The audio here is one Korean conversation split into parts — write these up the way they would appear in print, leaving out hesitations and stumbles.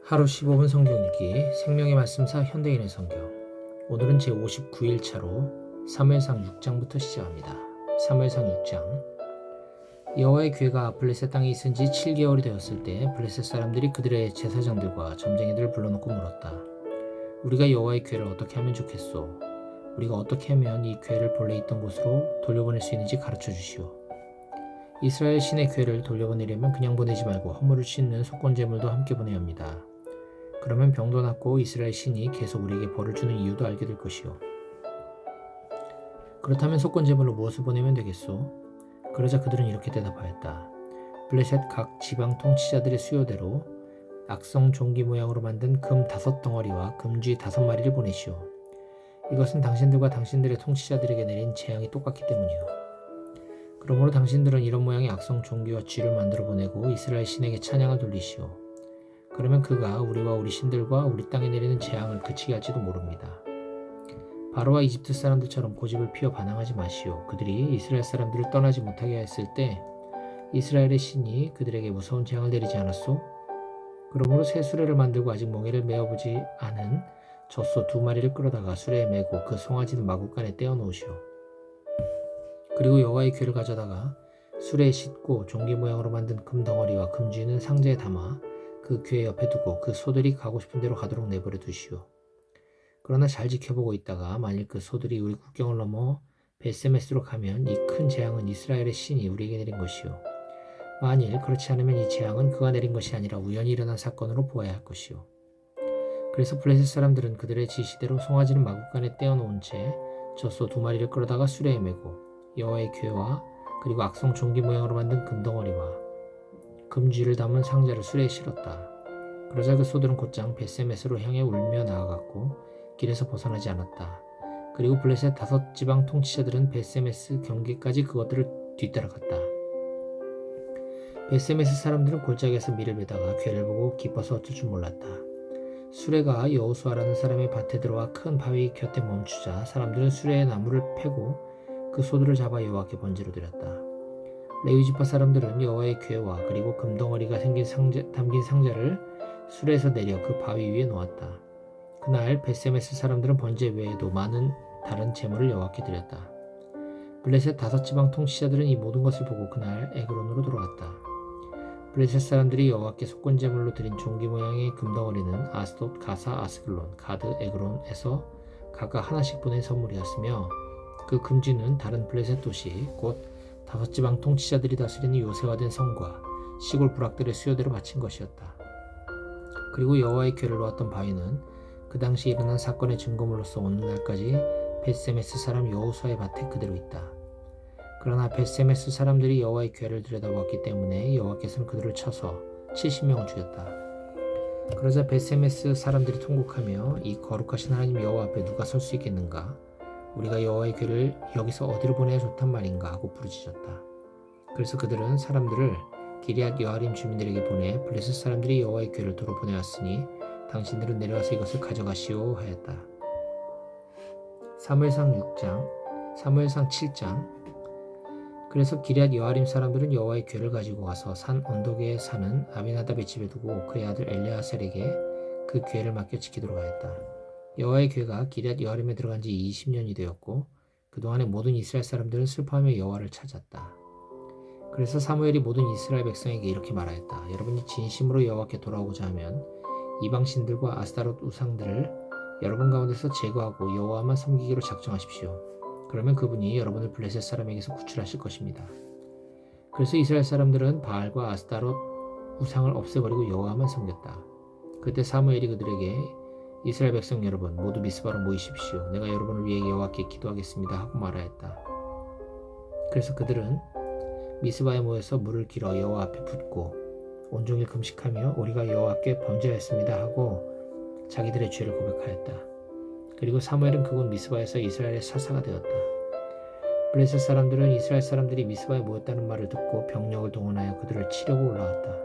하루 15분 성경 읽기 생명의 말씀사 현대인의 성경. 오늘은 제59일 차로 사무엘상 6장부터 시작합니다. 사무엘상 6장. 여호와의 괴가 블레셋 땅에 있은 지 7개월이 되었을 때 블레셋 사람들이 그들의 제사장들과 점쟁이들을 불러놓고 물었다. 우리가 여호와의 괴를 어떻게 하면 좋겠소? 우리가 어떻게 하면 이 괴를 본래 있던 곳으로 돌려보낼 수 있는지 가르쳐 주시오. 이스라엘 신의 괴를 돌려보내려면 그냥 보내지 말고 허물을 씻는 속건제물도 함께 보내야 합니다. 그러면 병도 낫고 이스라엘 신이 계속 우리에게 벌을 주는 이유도 알게 될 것이요. 그렇다면 속건제물로 무엇을 보내면 되겠소? 그러자 그들은 이렇게 대답하였다. 블레셋 각 지방 통치자들의 수요대로 악성 종기 모양으로 만든 금 5덩어리와 금쥐 5마리를 보내시오. 이것은 당신들과 당신들의 통치자들에게 내린 재앙이 똑같기 때문이요. 그러므로 당신들은 이런 모양의 악성 종기와 쥐를 만들어 보내고 이스라엘 신에게 찬양을 돌리시오. 그러면 그가 우리와 우리 신들과 우리 땅에 내리는 재앙을 그치게 할지도 모릅니다. 바로와 이집트 사람들처럼 고집을 피워 반항하지 마시오. 그들이 이스라엘 사람들을 떠나지 못하게 했을 때 이스라엘의 신이 그들에게 무서운 재앙을 내리지 않았소? 그러므로 새 수레를 만들고 아직 멍에를 메어보지 않은 젖소 2마리를 끌어다가 수레에 메고 그 송아지는 마구간에 떼어 놓으시오. 그리고 여호와의 괴를 가져다가 수레에 싣고 종기 모양으로 만든 금덩어리와 금쥐는 상자에 담아 그 괴 옆에 두고 그 소들이 가고 싶은 대로 가도록 내버려 두시오. 그러나 잘 지켜보고 있다가 만일 그 소들이 우리 국경을 넘어 벳세메스로 가면 이 큰 재앙은 이스라엘의 신이 우리에게 내린 것이요. 만일 그렇지 않으면 이 재앙은 그가 내린 것이 아니라 우연히 일어난 사건으로 보아야 할 것이요. 그래서 블레셋 사람들은 그들의 지시대로 송아지는 마구간에 떼어놓은 채 젖소 2마리를 끌어다가 수레에 메고 여호와의 괴와 그리고 악성 종기 모양으로 만든 금덩어리와 금쥐를 담은 상자를 수레에 실었다. 그러자 그 소들은 곧장 벳세메스로 향해 울며 나아갔고 길에서 벗어나지 않았다. 그리고 블레셋 5지방 통치자들은 벳세메스 경계까지 그것들을 뒤따라갔다. 벳세메스 사람들은 골짜기에서 밀을 베다가 괴를 보고 기뻐서 어쩔 줄 몰랐다. 수레가 여호수아라는 사람의 밭에 들어와 큰 바위 곁에 멈추자 사람들은 수레에 나무를 패고 그 소들을 잡아 여호와께 번제로 드렸다. 레위지파 사람들은 여호와의 괴와 그리고 금덩어리가 담긴 상자를 수레에서 내려 그 바위 위에 놓았다. 그날 벳세메스 사람들은 번제 외에도 많은 다른 제물을 여호와께 드렸다. 블레셋 5지방 통치자들은 이 모든 것을 보고 그날 에그론으로 돌아갔다. 블레셋 사람들이 여호와께 속건제물로 드린 종기 모양의 금덩어리는 아스돗, 가사, 아스글론, 가드, 에그론에서 각각 하나씩 보낸 선물이었으며 그 금쥐는 다른 블레셋 도시 곧 5지방 통치자들이 다스리는 요새화된 성과 시골 부락들의 수요대로 바친 것이었다. 그리고 여호와의 괴를 놓았던 바위는 그 당시 일어난 사건의 증거물로서 오늘날까지 벳세메스 사람 여호수아의 밭에 그대로 있다. 그러나 벳세메스 사람들이 여호와의 괴를 들여다보았기 때문에 여호와께서는 그들을 쳐서 70명을 죽였다. 그러자 벳세메스 사람들이 통곡하며 이 거룩하신 하나님 여호와 앞에 누가 설 수 있겠는가? 우리가 여호와의 괴를 여기서 어디로 보내야 좋단 말인가 하고 부르짖었다. 그래서 그들은 사람들을 기럇 여아림 주민들에게 보내 블레셋 사람들이 여호와의 괴를 도로 보내왔으니 당신들은 내려와서 이것을 가져가시오 하였다. 사무엘상 6장, 사무엘상 7장. 그래서 기럇 여아림 사람들은 여호와의 괴를 가지고 가서 산 언덕에 사는 아비나답의 집에 두고 그의 아들 엘레아셀에게 그 괴를 맡겨 지키도록 하였다. 여호와의 괴가 기럇 여아림에 들어간 지 20년이 되었고 그동안에 모든 이스라엘 사람들은 슬퍼하며 여호와를 찾았다. 그래서 사무엘이 모든 이스라엘 백성에게 이렇게 말하였다. 여러분이 진심으로 여호와께 돌아오고자 하면 이방신들과 아스타롯 우상들을 여러분 가운데서 제거하고 여호와만 섬기기로 작정하십시오. 그러면 그분이 여러분을 블레셋 사람에게서 구출하실 것입니다. 그래서 이스라엘 사람들은 바알과 아스타롯 우상을 없애버리고 여호와만 섬겼다. 그때 사무엘이 그들에게 이스라엘 백성 여러분 모두 미스바로 모이십시오. 내가 여러분을 위해 여호와께 기도하겠습니다 하고 말하였다. 그래서 그들은 미스바에 모여서 물을 길어 여호와 앞에 붓고 온종일 금식하며 우리가 여호와께 범죄하였습니다 하고 자기들의 죄를 고백하였다. 그리고 사무엘은 그곳 미스바에서 이스라엘의 사사가 되었다. 블레셋 사람들은 이스라엘 사람들이 미스바에 모였다는 말을 듣고 병력을 동원하여 그들을 치려고 올라왔다.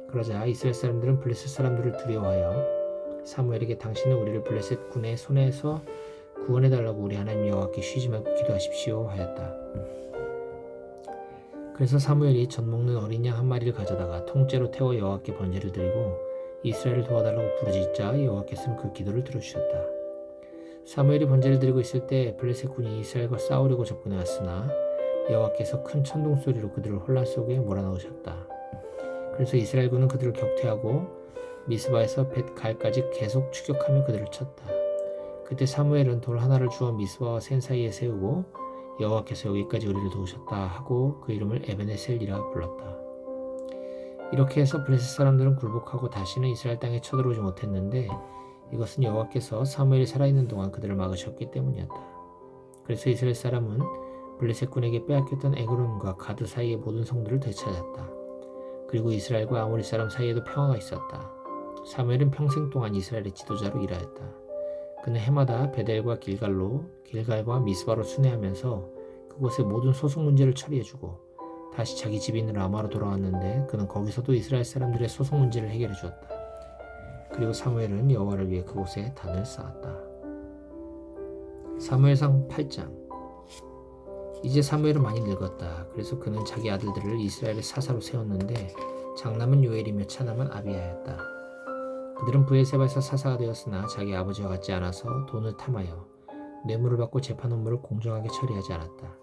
그러자 이스라엘 사람들은 블레셋 사람들을 두려워하여 사무엘에게 당신은 우리를 블레셋 군의 손에서 구원해달라고 우리 하나님 여호와께 쉬지 말고 기도하십시오 하였다. 그래서 사무엘이 젖 먹는 어린 양 1마리를 가져다가 통째로 태워 여호와께 번제를 드리고 이스라엘을 도와달라고 부르짖자 여호와께서는 그 기도를 들어주셨다. 사무엘이 번제를 드리고 있을 때 블레셋 군이 이스라엘과 싸우려고 접근해 왔으나 여호와께서 큰 천둥 소리로 그들을 혼란 속에 몰아넣으셨다. 그래서 이스라엘 군은 그들을 격퇴하고 미스바에서 벳갈까지 계속 추격하며 그들을 쳤다. 그때 사무엘은 돌 하나를 주어 미스바와 센 사이에 세우고 여호와께서 여기까지 우리를 도우셨다 하고 그 이름을 에베네셀이라 불렀다. 이렇게 해서 블레셋 사람들은 굴복하고 다시는 이스라엘 땅에 쳐들어오지 못했는데 이것은 여호와께서 사무엘이 살아있는 동안 그들을 막으셨기 때문이었다. 그래서 이스라엘 사람은 블레셋 군에게 빼앗겼던 에그론과 가드 사이의 모든 성들을 되찾았다. 그리고 이스라엘과 아모리 사람 사이에도 평화가 있었다. 사무엘은 평생 동안 이스라엘의 지도자로 일하였다. 그는 해마다 베델과 길갈과 미스바로 순회하면서 그곳의 모든 소송 문제를 처리해주고 다시 자기 집인 라마로 돌아왔는데 그는 거기서도 이스라엘 사람들의 소송 문제를 해결해 주었다. 그리고 사무엘은 여호와를 위해 그곳에 단을 쌓았다. 사무엘상 8장. 이제 사무엘은 많이 늙었다. 그래서 그는 자기 아들들을 이스라엘의 사사로 세웠는데 장남은 요엘이며 차남은 아비야였다. 그들은 브엘세바에서 사사가 되었으나 자기 아버지와 같지 않아서 돈을 탐하여 뇌물을 받고 재판 업무를 공정하게 처리하지 않았다.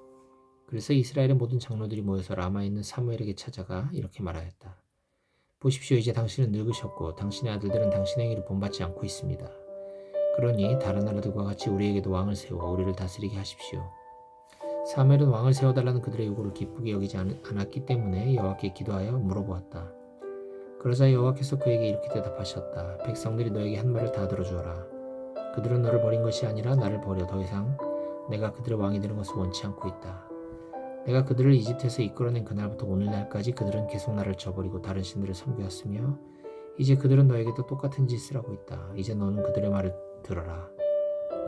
그래서 이스라엘의 모든 장로들이 모여서 라마에 있는 사무엘에게 찾아가 이렇게 말하였다. 보십시오. 이제 당신은 늙으셨고 당신의 아들들은 당신의 행위를 본받지 않고 있습니다. 그러니 다른 나라들과 같이 우리에게도 왕을 세워 우리를 다스리게 하십시오. 사무엘은 왕을 세워달라는 그들의 요구를 기쁘게 여기지 않았기 때문에 여호와께 기도하여 물어보았다. 그러자 여호와께서 그에게 이렇게 대답하셨다. 백성들이 너에게 한 말을 다 들어주어라. 그들은 너를 버린 것이 아니라 나를 버려 더 이상 내가 그들의 왕이 되는 것을 원치 않고 있다. 내가 그들을 이집트에서 이끌어낸 그날부터 오늘날까지 그들은 계속 나를 저버리고 다른 신들을 섬겨왔으며 이제 그들은 너에게도 똑같은 짓을 하고 있다. 이제 너는 그들의 말을 들어라.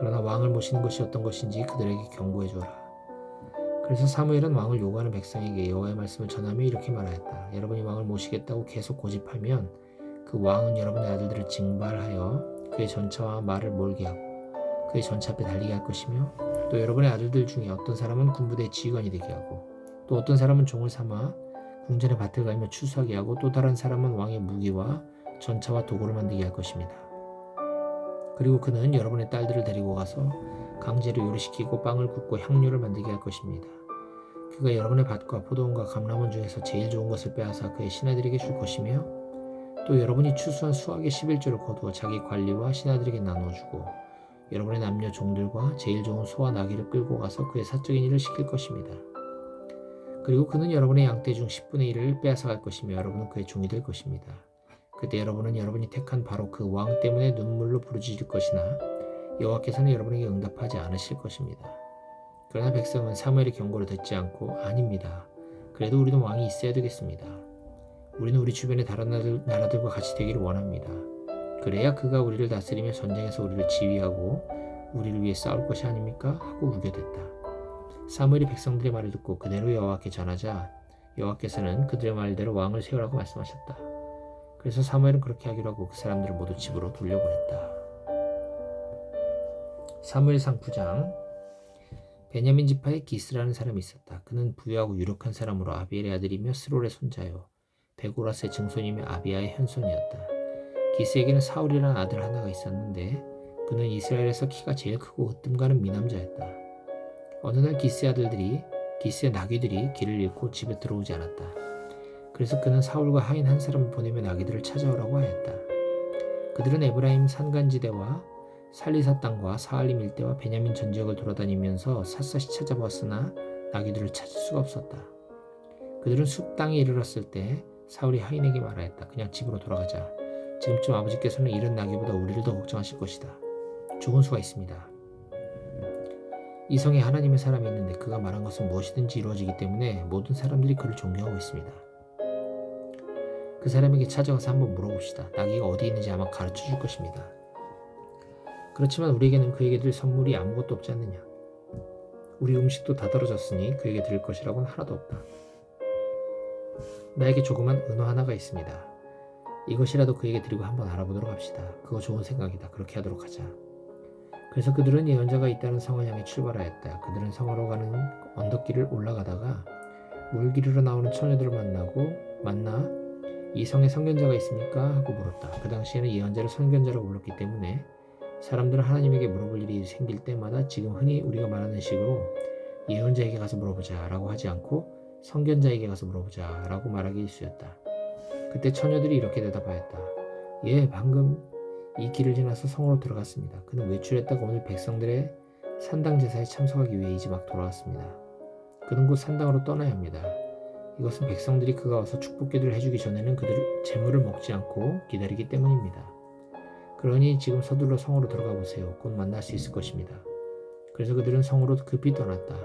그러나 왕을 모시는 것이 어떤 것인지 그들에게 경고해 주어라. 그래서 사무엘은 왕을 요구하는 백성에게 여호와의 말씀을 전하며 이렇게 말하였다. 여러분이 왕을 모시겠다고 계속 고집하면 그 왕은 여러분의 아들들을 징발하여 그의 전차와 말을 몰게 하고 그의 전차 앞에 달리게 할 것이며 또 여러분의 아들들 중에 어떤 사람은 군부대의 지휘관이 되게 하고 또 어떤 사람은 종을 삼아 궁전의 밭을 갈며 추수하게 하고 또 다른 사람은 왕의 무기와 전차와 도구를 만들게 할 것입니다. 그리고 그는 여러분의 딸들을 데리고 가서 강제로 요리시키고 빵을 굽고 향료를 만들게 할 것입니다. 그가 여러분의 밭과 포도원과 감람원 중에서 제일 좋은 것을 빼앗아 그의 신하들에게 줄 것이며 또 여러분이 추수한 수확의 11조를 거두어 자기 관리와 신하들에게 나눠주고 여러분의 남녀 종들과 제일 좋은 소와 나귀를 끌고 가서 그의 사적인 일을 시킬 것입니다. 그리고 그는 여러분의 양떼 중 10분의 1을 빼앗아 갈 것이며 여러분은 그의 종이 될 것입니다. 그때 여러분은 여러분이 택한 바로 그 왕 때문에 눈물로 부르짖을 것이나 여호와께서는 여러분에게 응답하지 않으실 것입니다. 그러나 백성은 사무엘의 경고를 듣지 않고 아닙니다. 그래도 우리는 왕이 있어야 되겠습니다. 우리는 우리 주변의 다른 나라들과 같이 되기를 원합니다. 그래야 그가 우리를 다스리며 전쟁에서 우리를 지휘하고 우리를 위해 싸울 것이 아닙니까? 하고 우겨댔다. 사무엘이 백성들의 말을 듣고 그대로 여호와께 전하자 여호와께서는 그들의 말대로 왕을 세우라고 말씀하셨다. 그래서 사무엘은 그렇게 하기로 하고 그 사람들을 모두 집으로 돌려보냈다. 사무엘상 9장. 베냐민 지파에 기스라는 사람이 있었다. 그는 부유하고 유력한 사람으로 아비엘의 아들이며 스롤의 손자요 베고라스의 증손이며 아비야의 현손이었다. 기스에게는 사울이라는 아들 하나가 있었는데 그는 이스라엘에서 키가 제일 크고 으뜸 가는 미남자였다. 어느 날 기스의 나귀들이 길을 잃고 집에 들어오지 않았다. 그래서 그는 사울과 하인 한 사람을 보내며 나귀들을 찾아오라고 하였다. 그들은 에브라임 산간지대와 살리사 땅과 사알림 일대와 베냐민 전 지역을 돌아다니면서 샅샅이 찾아보았으나 나귀들을 찾을 수가 없었다. 그들은 숲 땅에 이르렀을 때 사울이 하인에게 말하였다. 그냥 집으로 돌아가자. 지금쯤 아버지께서는 잃은 나귀보다 우리를 더 걱정하실 것이다. 좋은 수가 있습니다. 이 성에 하나님의 사람이 있는데 그가 말한 것은 무엇이든지 이루어지기 때문에 모든 사람들이 그를 존경하고 있습니다. 그 사람에게 찾아가서 한번 물어봅시다. 나귀가 어디 있는지 아마 가르쳐 줄 것입니다. 그렇지만 우리에게는 그에게 드릴 선물이 아무것도 없지 않느냐. 우리 음식도 다 떨어졌으니 그에게 드릴 것이라고는 하나도 없다. 나에게 조그만 은화 하나가 있습니다. 이것이라도 그에게 드리고 한번 알아보도록 합시다. 그거 좋은 생각이다. 그렇게 하도록 하자. 그래서 그들은 예언자가 있다는 성을 향해 출발하였다. 그들은 성으로 가는 언덕길을 올라가다가 물기르러 나오는 처녀들을 만나 이 성에 선견자가 있습니까? 하고 물었다. 그 당시에는 예언자를 선견자라고 불렀기 때문에 사람들은 하나님에게 물어볼 일이 생길 때마다 지금 흔히 우리가 말하는 식으로 예언자에게 가서 물어보자 라고 하지 않고 선견자에게 가서 물어보자 라고 말하기 일쑤였다. 그때 처녀들이 이렇게 대답하였다. 예, 방금 이 길을 지나서 성으로 들어갔습니다. 그는 외출했다가 오늘 백성들의 산당 제사에 참석하기 위해 이제 막 돌아왔습니다. 그는 곧 산당으로 떠나야 합니다. 이것은 백성들이 그가 와서 축복기도를 해주기 전에는 그들 재물을 먹지 않고 기다리기 때문입니다. 그러니 지금 서둘러 성으로 들어가 보세요. 곧 만날 수 있을 것입니다. 그래서 그들은 성으로 급히 떠났다.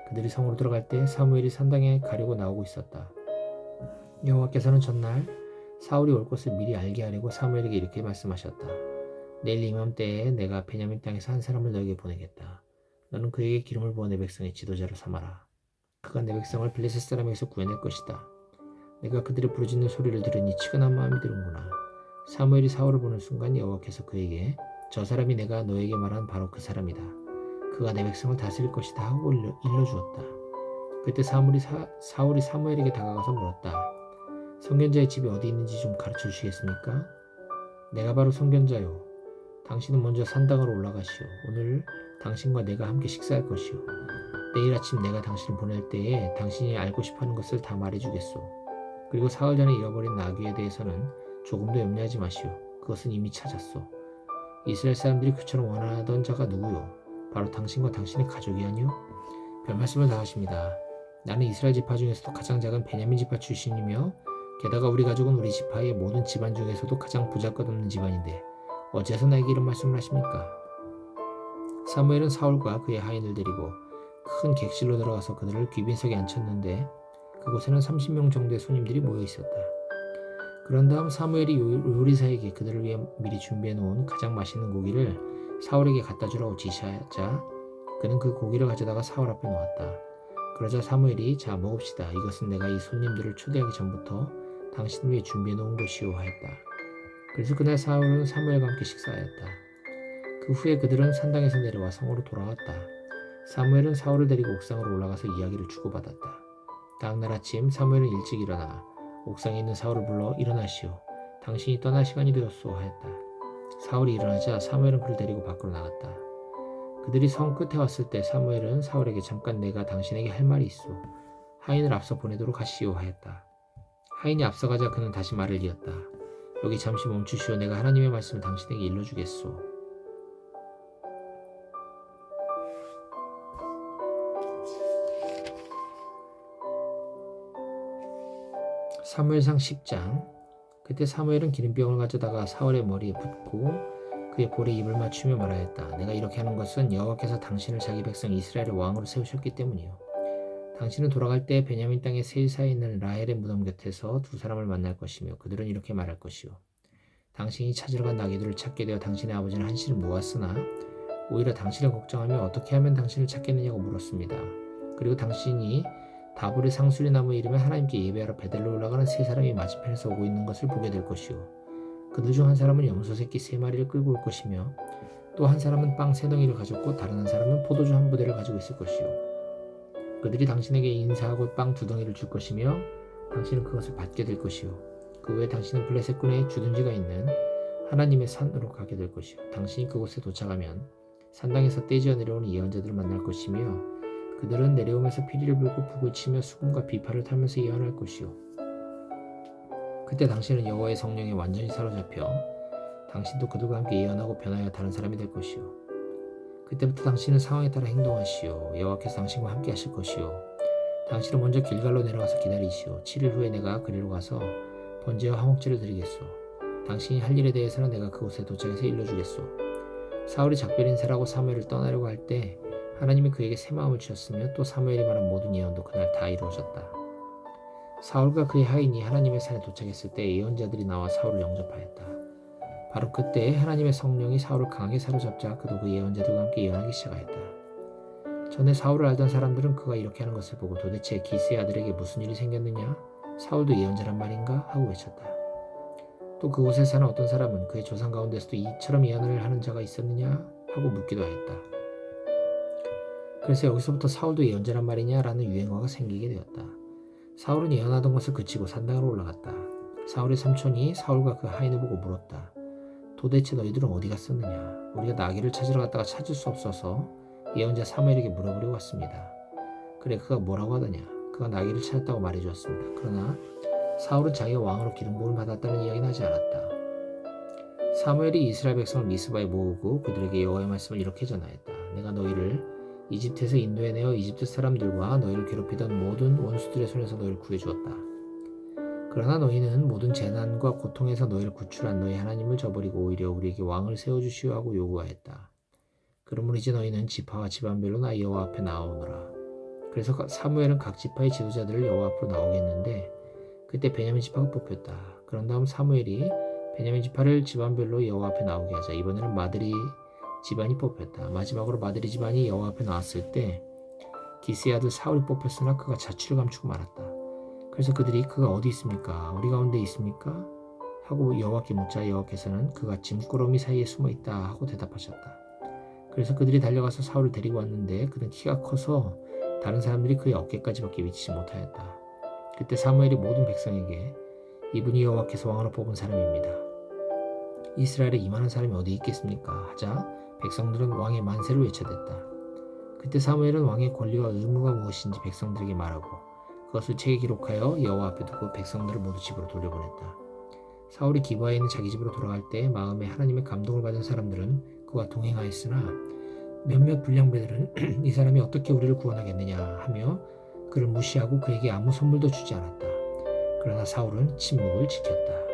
그들이 성으로 들어갈 때 사무엘이 산당에 가려고 나오고 있었다. 여호와께서는 전날 사울이 올 것을 미리 알게 하려고 사무엘에게 이렇게 말씀하셨다. 내일 이맘때에 내가 베냐민 땅에서 한 사람을 너에게 보내겠다. 너는 그에게 기름을 부어 내 백성의 지도자로 삼아라. 그가 내 백성을 블레셋 사람에게서 구해낼 것이다. 내가 그들의 부르짖는 소리를 들으니 치근한 마음이 드는구나. 사무엘이 사울을 보는 순간 여호와께서 그에게 저 사람이 내가 너에게 말한 바로 그 사람이다. 그가 내 백성을 다스릴 것이다 하고 일러주었다. 그때 사울이 사무엘에게 다가가서 물었다. 선견자의 집이 어디 있는지 좀 가르쳐 주시겠습니까? 내가 바로 선견자요. 당신은 먼저 산당으로 올라가시오. 오늘 당신과 내가 함께 식사할 것이오. 내일 아침 내가 당신을 보낼 때에 당신이 알고 싶어하는 것을 다 말해주겠소. 그리고 사흘 전에 잃어버린 나귀에 대해서는 조금도 염려하지 마시오. 그것은 이미 찾았소. 이스라엘 사람들이 그처럼 원하던 자가 누구요? 바로 당신과 당신의 가족이 아니오? 별말씀을 다 하십니다. 나는 이스라엘 지파 중에서도 가장 작은 베냐민 지파 출신이며 게다가 우리 가족은 우리 지파의 모든 집안 중에서도 가장 보잘것없는 집안인데 어째서 나에게 이런 말씀을 하십니까? 사무엘은 사울과 그의 하인을 데리고 큰 객실로 들어가서 그들을 귀빈석에 앉혔는데 그곳에는 30명 정도의 손님들이 모여 있었다. 그런 다음 사무엘이 요리사에게 그들을 위해 미리 준비해 놓은 가장 맛있는 고기를 사울에게 갖다 주라고 지시하자 그는 그 고기를 가져다가 사울 앞에 놓았다. 그러자 사무엘이 자 먹읍시다. 이것은 내가 이 손님들을 초대하기 전부터 당신을 위해 준비해 놓은 것이오 하였다. 그래서 그날 사울은 사무엘과 함께 식사하였다. 그 후에 그들은 산당에서 내려와 성으로 돌아왔다. 사무엘은 사울을 데리고 옥상으로 올라가서 이야기를 주고받았다. 다음날 아침 사무엘은 일찍 일어나 옥상에 있는 사울을 불러 일어나시오. 당신이 떠날 시간이 되었소 하였다. 사울이 일어나자 사무엘은 그를 데리고 밖으로 나갔다. 그들이 성 끝에 왔을 때 사무엘은 사울에게 잠깐 내가 당신에게 할 말이 있소. 하인을 앞서 보내도록 하시오 하였다. 하인이 앞서가자 그는 다시 말을 이었다. 여기 잠시 멈추시오. 내가 하나님의 말씀을 당신에게 일러주겠소. 사무엘상 10장. 그때 사무엘은 기름병을 가져다가 사울의 머리에 붓고 그의 볼에 입을 맞추며 말하였다. 내가 이렇게 하는 것은 여호와께서 당신을 자기 백성 이스라엘의 왕으로 세우셨기 때문이요. 당신은 돌아갈 때 베냐민 땅의 세일사에 있는 라헬의 무덤 곁에서 두 사람을 만날 것이며 그들은 이렇게 말할 것이요. 당신이 찾으러 간 나귀들을 찾게 되어 당신의 아버지는 한시름 놓았으나 오히려 당신을 걱정하며 어떻게 하면 당신을 찾겠느냐고 물었습니다. 그리고 당신이 다볼의 상수리 나무 이름에 하나님께 예배하러 베델로 올라가는 세 사람이 맞은편에서 오고 있는 것을 보게 될 것이요. 그들 중 한 사람은 염소 새끼 3마리를 끌고 올 것이며 또 한 사람은 빵 3덩이를 가졌고 다른 한 사람은 포도주 1부대를 가지고 있을 것이요. 그들이 당신에게 인사하고 빵 2덩이를 줄 것이며 당신은 그것을 받게 될 것이요. 그 후에 당신은 블레셋 군의 주둔지가 있는 하나님의 산으로 가게 될 것이요. 당신이 그곳에 도착하면 산당에서 떼지어 내려오는 예언자들을 만날 것이며 그들은 내려오면서 피리를 불고 북을 치며 수금과 비파를 타면서 예언할 것이요. 그때 당신은 여호와의 성령에 완전히 사로잡혀 당신도 그들과 함께 예언하고 변하여 다른 사람이 될 것이요. 그때부터 당신은 상황에 따라 행동하시오. 여호와께서 당신과 함께 하실 것이요. 당신은 먼저 길갈로 내려가서 기다리시오. 7일 후에 내가 그리로 가서 번제와 화목제를 드리겠소. 당신이 할 일에 대해서는 내가 그곳에 도착해서 일러주겠소. 사울이 작별 인사를 하고 사무엘을 떠나려고 할 때 하나님이 그에게 새 마음을 주셨으며 또 사무엘이 말한 모든 예언도 그날 다 이루어졌다. 사울과 그의 하인이 하나님의 산에 도착했을 때 예언자들이 나와 사울을 영접하였다. 바로 그때 하나님의 성령이 사울을 강하게 사로잡자 그도 그 예언자들과 함께 예언하기 시작하였다. 전에 사울을 알던 사람들은 그가 이렇게 하는 것을 보고 도대체 기스의 아들에게 무슨 일이 생겼느냐? 사울도 예언자란 말인가? 하고 외쳤다. 또 그곳에 사는 어떤 사람은 그의 조상 가운데서도 이처럼 예언을 하는 자가 있었느냐? 하고 묻기도 하였다. 그래서 여기서부터 사울도 예언자란 말이냐? 라는 유행어가 생기게 되었다. 사울은 예언하던 것을 그치고 산당으로 올라갔다. 사울의 삼촌이 사울과 그 하인을 보고 물었다. 도대체 너희들은 어디 갔었느냐? 우리가 나귀를 찾으러 갔다가 찾을 수 없어서 예언자 사무엘에게 물어보려고 왔습니다. 그래, 그가 뭐라고 하더냐? 그가 나귀를 찾았다고 말해주었습니다. 그러나 사울은 자기가 왕으로 기름 부음을 받았다는 이야기는 하지 않았다. 사무엘이 이스라엘 백성을 미스바에 모으고 그들에게 여호와의 말씀을 이렇게 전하였다. 내가 너희를 이집트에서 인도해내어 이집트 사람들과 너희를 괴롭히던 모든 원수들의 손에서 너희를 구해주었다. 그러나 너희는 모든 재난과 고통에서 너희를 구출한 너희 하나님을 저버리고 오히려 우리에게 왕을 세워주시오 하고 요구하였다. 그러므로 이제 너희는 지파와 집안별로 나 여호와 앞에 나오너라. 그래서 사무엘은 각 지파의 지도자들을 여호와 앞으로 나오게 했는데 그때 베냐민 지파가 뽑혔다. 그런 다음 사무엘이 베냐민 지파를 집안별로 여호와 앞에 나오게 하자 이번에는 마드리 집안이 뽑혔다. 마지막으로 마드리 집안이 여호와 앞에 나왔을 때 기스의 아들 사울이 뽑혔으나 그가 자취를 감추고 말았다. 그래서 그들이 그가 어디 있습니까? 우리 가운데 있습니까? 하고 여호와께 묻자 여호와께서는 그가 짐꾸러미 사이에 숨어 있다 하고 대답하셨다. 그래서 그들이 달려가서 사울을 데리고 왔는데 그는 키가 커서 다른 사람들이 그의 어깨까지밖에 미치지 못하였다. 그때 사무엘이 모든 백성에게 이분이 여호와께서 왕으로 뽑은 사람입니다. 이스라엘에 이만한 사람이 어디 있겠습니까? 하자 백성들은 왕의 만세를 외쳐댔다. 그때 사무엘은 왕의 권리와 의무가 무엇인지 백성들에게 말하고 그것을 책에 기록하여 여호와 앞에 두고 백성들을 모두 집으로 돌려보냈다. 사울이 기브아에 있는 자기 집으로 돌아갈 때 마음에 하나님의 감동을 받은 사람들은 그와 동행하였으나 몇몇 불량배들은 이 사람이 어떻게 우리를 구원하겠느냐 하며 그를 무시하고 그에게 아무 선물도 주지 않았다. 그러나 사울은 침묵을 지켰다.